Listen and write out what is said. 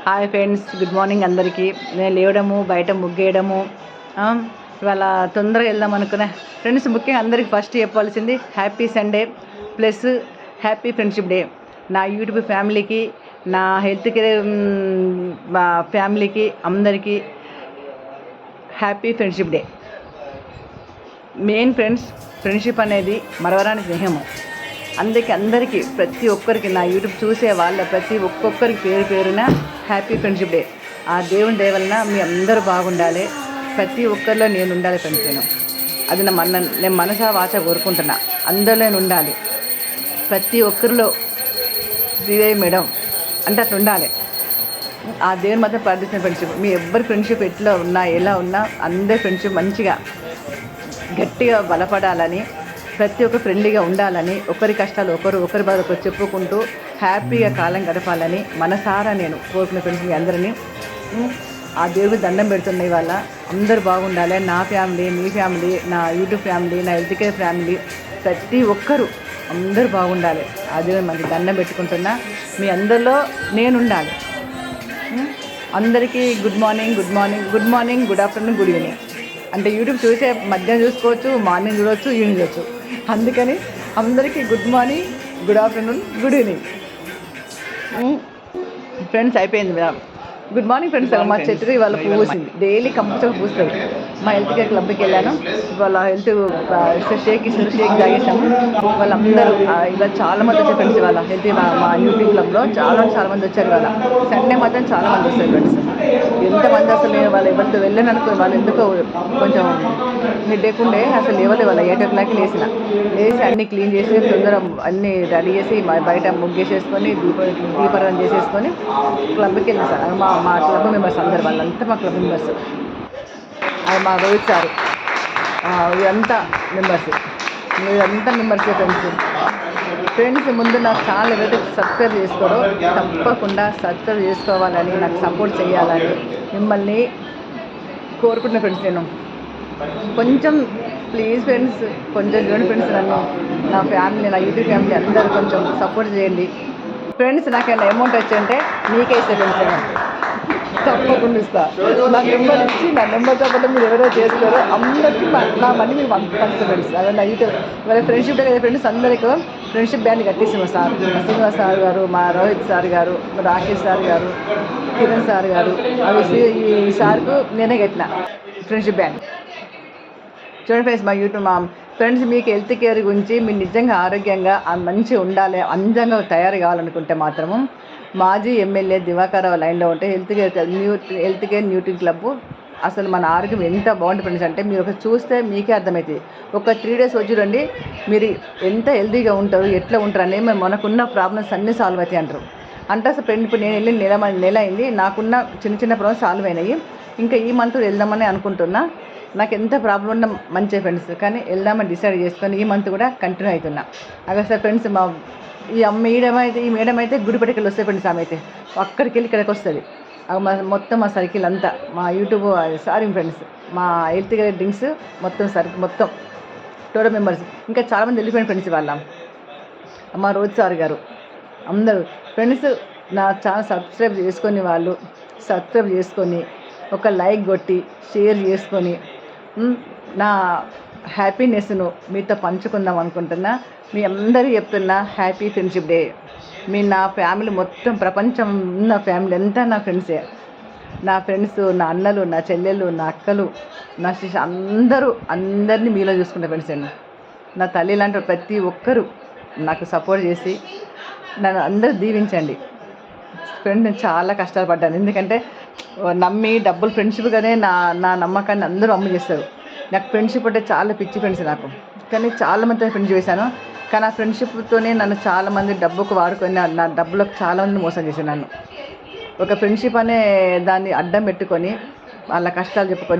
Hi friends, good morning అందరికీ. నేను లేవడము, బయట ముగ్గేయడము, ఇవాళ తొందరగా వెళ్దాం అనుకున్నా. ఫ్రెండ్స్, ముఖ్యంగా అందరికీ ఫస్ట్ చెప్పాల్సింది happy Sunday plus happy friendship day. నా యూట్యూబ్ ఫ్యామిలీకి, నా హెల్త్ కేర్ ఫ్యామిలీకి అందరికీ happy friendship day. Main friendship అనేది మరవరాని స్నేహము. అందుకే అందరికీ, ప్రతి ఒక్కరికి, నా యూట్యూబ్ చూసే వాళ్ళ ప్రతి ఒక్కొక్కరికి పేరు పేరున హ్యాపీ ఫ్రెండ్షిప్ డే. ఆ దేవుని దయ వలన మీ అందరూ బాగుండాలి, ప్రతి ఒక్కరిలో నేను ఉండాలి ఫ్రెండ్స్. అది నేను మనసా వాచ కోరుకుంటున్నా. అందరిలో నేను ఉండాలి, ప్రతి ఒక్కరిలో శ్రీదేవి మేడం అంటే అట్లా ఉండాలి. ఆ దేవుని మాత్రం ప్రార్థిస్తున్న ఫ్రెండ్షిప్. మీ ఎవ్వరి ఫ్రెండ్షిప్ ఎట్లా ఉన్నా, ఎలా ఉన్నా, అందరి ఫ్రెండ్షిప్ మంచిగా గట్టిగా బలపడాలని, ప్రతి ఒక్క ఫ్రెండ్లీగా ఉండాలని, ఒకరి కష్టాలు ఒకరి బాధ ఒకరు చెప్పుకుంటూ హ్యాపీగా కాలం గడపాలని మనసారా నేను కోరుకునే ఫ్రెండ్స్ మీ అందరినీ. ఆ దేవుడికి దండం పెడుతున్నాయి. వాళ్ళ అందరూ బాగుండాలి. నా ఫ్యామిలీ, మీ ఫ్యామిలీ, నా యూట్యూబ్ ఫ్యామిలీ, నా హెల్త్ కేర్ ఫ్యామిలీ, ప్రతి ఒక్కరూ అందరూ బాగుండాలి. ఆ దేవుడు మనకి దండం పెట్టుకుంటున్నా. మీ అందరిలో నేను ఉండాలి. అందరికీ good morning, good afternoon, good evening. అంటే యూట్యూబ్ చూసే మధ్యాహ్నం చూసుకోవచ్చు, మార్నింగ్ చూడవచ్చు, ఈవినింగ్ చూడవచ్చు. అందుకని అందరికీ good morning, good afternoon, good evening. Friends, అయిపోయింది మేడం. Good morning friends. మా చెట్టుకి ఇవాళ పూసింది, డైలీ కంపల్సరీ పూస్తుంది. మా హెల్త్ కేర్ క్లబ్కి వెళ్ళాను. వాళ్ళ హెల్త్ షేక్ తాగేసాము. వాళ్ళందరూ ఇవాళ చాలామంది వచ్చారు ఫ్రెండ్స్. వాళ్ళ హెల్త్ మా యూట్యూబ్ క్లబ్లో చాలా మంది వచ్చారు. వాళ్ళ సండే మాత్రం చాలామంది వస్తారు ఫ్రెండ్స్. ఎంతమంది అసలు నేను వాళ్ళు ఎవరితో వెళ్ళాను అనుకో, వాళ్ళు ఎందుకో కొంచెం హెడేక్ ఉండే, అసలు లేవలే. వాళ్ళ 8 o'clock లేచి అన్నీ క్లీన్ చేసి తొందర అన్నీ రెడీ చేసి బయట ముగ్గేసేసుకొని దీపారాధన చేసేసుకొని క్లబ్కి వెళ్ళాను సార్. మా క్లబ్ మెంబర్స్ అందరు, వాళ్ళంతా మా క్లబ్ మెంబర్స్. అది మా రోహిత్ సార్, ఇదంతా మెంబర్స్ ఫ్రెండ్స్. ముందు నాకు ఛానల్ ఎవరైతే సబ్స్క్రైబ్ చేసుకోరో తప్పకుండా సబ్స్క్రైబ్ చేసుకోవాలని, నాకు సపోర్ట్ చేయాలని మిమ్మల్ని కోరుకుంటున్న ఫ్రెండ్స్. నేను కొంచెం ప్లీజ్ ఫ్రెండ్స్, కొంచెం చూడండి ఫ్రెండ్స్. నన్ను, నా ఫ్యామిలీ, నా యూట్యూబ్ ఫ్యామిలీ అందరూ కొంచెం సపోర్ట్ చేయండి ఫ్రెండ్స్. నాకేమైనా అమౌంట్ వచ్చంటే మీకే ఇస్తే ఫ్రెండ్స్, తప్పకుండా ఇస్తా. నా నెంబర్ ఇచ్చి, నా నెంబర్తో పాటు మీరు ఎవరో చేసుకోరో అందరికీ నా మనీ మీరు పంపిస్తాను ఫ్రెండ్స్. అదే నా యూట్యూబ్ ఇవాళ ఫ్రెండ్షిప్ డే కదా ఫ్రెండ్స్. అందరికీ ఫ్రెండ్షిప్ బ్యాండ్ కట్టిస్తున్నాం సార్. శ్రీనివాస్ సార్ గారు, మా రోహిత్ సార్ గారు, రాకేష్ సార్ గారు, కిరణ్ సార్ గారు, అవి ఈ సార్కు నేనే కట్టిన ఫ్రెండ్షిప్ బ్యాండ్. చూడండి ఫ్రెండ్స్, మా యూట్యూబ్ ఫ్రెండ్స్, మీకు హెల్త్ కేర్ గురించి మీరు నిజంగా ఆరోగ్యంగా మంచిగా ఉండాలి, అందంగా తయారు కావాలనుకుంటే మాత్రము మాజీ ఎమ్మెల్యే దివాకర్ లైన్లో ఉంటే హెల్త్ కేర్ న్యూట్రిషన్ క్లబ్ అసలు మన ఆరోగ్యం ఎంత బాగుంటుంది ఫ్రెండ్స్. అంటే మీరు ఒక చూస్తే మీకే అర్థమవుతుంది. ఒక 3 days వచ్చి రండి, మీరు ఎంత హెల్తీగా ఉంటారు, ఎట్లా ఉంటారు అనేది మనకున్న ప్రాబ్లమ్స్ అన్నీ సాల్వ్ అవుతాయి అంటారు. అంటే అసలు ఫ్రెండ్, ఇప్పుడు నేను వెళ్ళి నెల అయింది, నాకున్న చిన్న ప్రాబ్లమ్స్ సాల్వ్ అయినాయి. ఇంకా ఈ మంత్ వెళ్దామని అనుకుంటున్నా. నాకు ఎంత ప్రాబ్లం ఉన్నా మంచిగా ఫ్రెండ్స్, కానీ వెళ్దామని డిసైడ్ చేసుకొని ఈ మంత్ కూడా కంటిన్యూ అవుతున్నా. అసలు ఫ్రెండ్స్, ఈ మేడం అయితే గుడిపటికి వస్తాయి ఫ్రెండ్స్. ఆమె అయితే అక్కడికి వెళ్ళి ఇక్కడికి వస్తుంది. మొత్తం మా సర్కిల్ అంతా, మా యూట్యూబ్ సారీ ఫ్రెండ్స్, మా హెల్త్ కేర్ డ్రింక్స్ మొత్తం టోటల్ మెంబర్స్, ఇంకా చాలామంది వెళ్ళిపోయిన ఫ్రెండ్స్. వాళ్ళ మా రోహిత్ సార్ గారు అందరూ ఫ్రెండ్స్. నా ఛానల్ సబ్స్క్రైబ్ చేసుకొని ఒక లైక్ కొట్టి షేర్ చేసుకొని నా హ్యాపీనెస్ను మీతో పంచుకుందాం అనుకుంటున్నా. మీ అందరూ చెప్తున్నా హ్యాపీ ఫ్రెండ్షిప్ డే. నా ఫ్యామిలీ మొత్తం, ప్రపంచం ఉన్న ఫ్యామిలీ అంతా నా ఫ్రెండ్సే. నా ఫ్రెండ్స్, నా అన్నలు, నా చెల్లెళ్ళు, నా అక్కలు, నా సిస్టర్ అందరినీ మీలో చూసుకుంటా ఫ్రెండ్స్. నా తల్లి లాంటి ప్రతి ఒక్కరూ నాకు సపోర్ట్ చేసి నన్ను అందరూ దీవించండి ఫ్రెండ్. నేను చాలా కష్టాలు పడ్డాను, ఎందుకంటే నమ్మి డబ్బులు ఫ్రెండ్షిప్గానే నా నమ్మకాన్ని అందరూ అమ్ము చేస్తారు. నాకు ఫ్రెండ్షిప్ అంటే చాలా పిచ్చి ఫ్రెండ్స్ నాకు. కానీ చాలామంది ఫ్రెండ్స్ చేశాను, కానీ ఆ ఫ్రెండ్షిప్తోనే నన్ను చాలామంది డబ్బుకు వాడుకొని నా డబ్బులకు చాలామంది మోసం చేశాను. నన్ను ఒక ఫ్రెండ్షిప్ అనే దాన్ని అడ్డం పెట్టుకొని వాళ్ళ కష్టాలు చెప్పుకొని